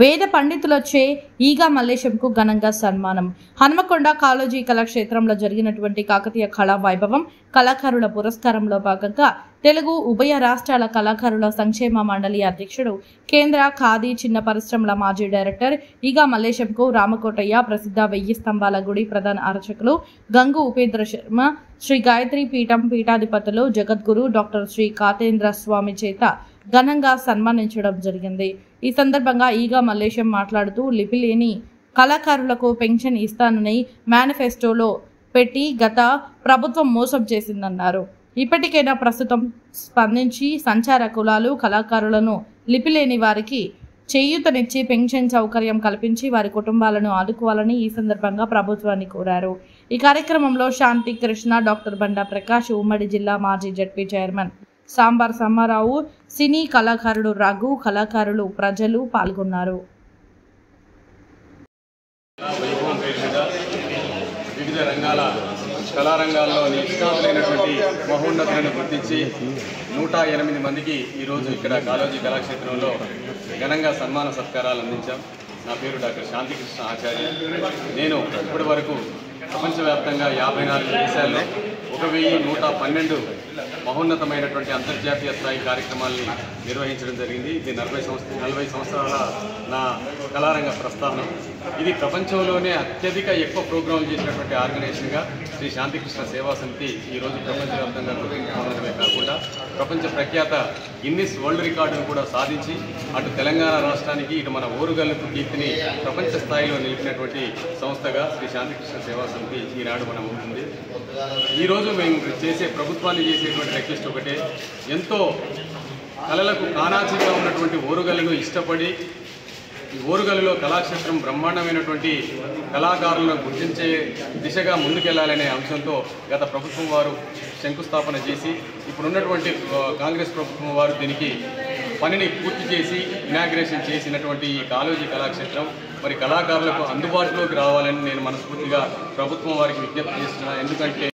వేద పండితులచే ఈగా మల్లేశంకు ఘనంగా సన్మానం. హనుమకొండ కాళోజీ కళాక్షేత్రంలో జరిగినటువంటి కాకతీయ కళా వైభవం కళాకారుల పురస్కారంలో భాగంగా తెలుగు ఉభయ రాష్ట్రాల కళాకారుల సంక్షేమ మండలి అధ్యక్షుడు, కేంద్ర ఖాదీ చిన్న పరిశ్రమల మాజీ డైరెక్టర్ ఈగా మల్లేశంకు రామకోటయ్య, ప్రసిద్ధ 1000 స్తంభాల గుడి ప్రధాన అర్చకులు గంగు ఉపేంద్ర శర్మ, శ్రీ గాయత్రి పీఠం పీఠాధిపతులు జగద్గురు డాక్టర్ శ్రీ కాతేంద్ర స్వామి చేత ఘనంగా సన్మానించడం జరిగింది. ఈ సందర్భంగా ఈగా మల్లేశం మాట్లాడుతూ, లిపిలేని కళాకారులకు పెన్షన్ ఇస్తానని మేనిఫెస్టోలో పెట్టి గత ప్రభుత్వం మోసం చేసిందన్నారు. ఇప్పటికైనా ప్రస్తుతం స్పందించి సంచార కులాలు కళాకారులను లిపిలేని వారికి చేయూతనిచ్చి పెన్షన్ సౌకర్యం కల్పించి వారి కుటుంబాలను ఆదుకోవాలని ఈ సందర్భంగా ప్రభుత్వాన్ని కోరారు. ఈ కార్యక్రమంలో శాంతి కృష్ణ, డాక్టర్ బండా ప్రకాష్, ఉమ్మడి జిల్లా మాజీ జడ్పీ చైర్మన్ సాంబార్ సమ్మారావు, సినీ కళాకారుడు రఘు, కళాకారులు, ప్రజలు పాల్గొన్నారు. వివిధ రంగాల కళారంగాల్లో నిష్ణాతులైనటువంటి మహోన్నతులను గుర్తించి 108 మందికి ఈరోజు ఇక్కడ కాళోజీ కళాక్షేత్రంలో ఘనంగా సన్మాన సత్కారాలు అందించాం. నా పేరు డాక్టర్ శాంతికృష్ణ ఆచార్య. నేను ఇప్పటి వరకు ప్రపంచవ్యాప్తంగా 54 దేశాల్లో 1112 మహోన్నతమైనటువంటి అంతర్జాతీయ స్థాయి కార్యక్రమాలని నిర్వహించడం జరిగింది. ఇది 40 సంవత్సరాల నా కళారంగ ప్రస్థానం. ఇది ప్రపంచంలోనే ఎక్కువ ప్రోగ్రాంలు చేసినటువంటి ఆర్గనైజేషన్గా శ్రీ శాంతికృష్ణ సేవా సమితి ఈరోజు ప్రపంచవ్యాప్తంగా గుర్తించడమే కాకుండా ప్రపంచ ప్రఖ్యాత గిన్నిస్ వరల్డ్ రికార్డును కూడా సాధించి అటు తెలంగాణ రాష్ట్రానికి ఇటు మన ఓరుగల్లుకు కీర్తిని ప్రపంచ స్థాయిలో నిలిపినటువంటి సంస్థగా శ్రీ శాంతికృష్ణ సేవా సమితి ఈనాడు మనం ఉంటుంది. ఈరోజు మేము ప్రభుత్వాన్ని చేసేటువంటి రిక్వెస్ట్ ఒకటే, ఎంతో కళలకు కానాచిగా ఉన్నటువంటి ఓరుగల్లును ఇష్టపడి ఈ ఓరుగల్లులో కళాక్షేత్రం బ్రహ్మాండమైనటువంటి కళాకారులను గుర్తించే దిశగా ముందుకెళ్లాలనే అంశంతో గత ప్రభుత్వం వారు శంకుస్థాపన చేసి ఇప్పుడున్నటువంటి కాంగ్రెస్ ప్రభుత్వం వారు దీనికి పనిని పూర్తి చేసి ఇనాగ్రేషన్ చేసినటువంటి ఈ కాళోజీ కళాక్షేత్రం మరి కళాకారులకు అందుబాటులోకి రావాలని నేను మనస్ఫూర్తిగా ప్రభుత్వం వారికి విజ్ఞప్తి చేస్తున్నాను. ఎందుకంటే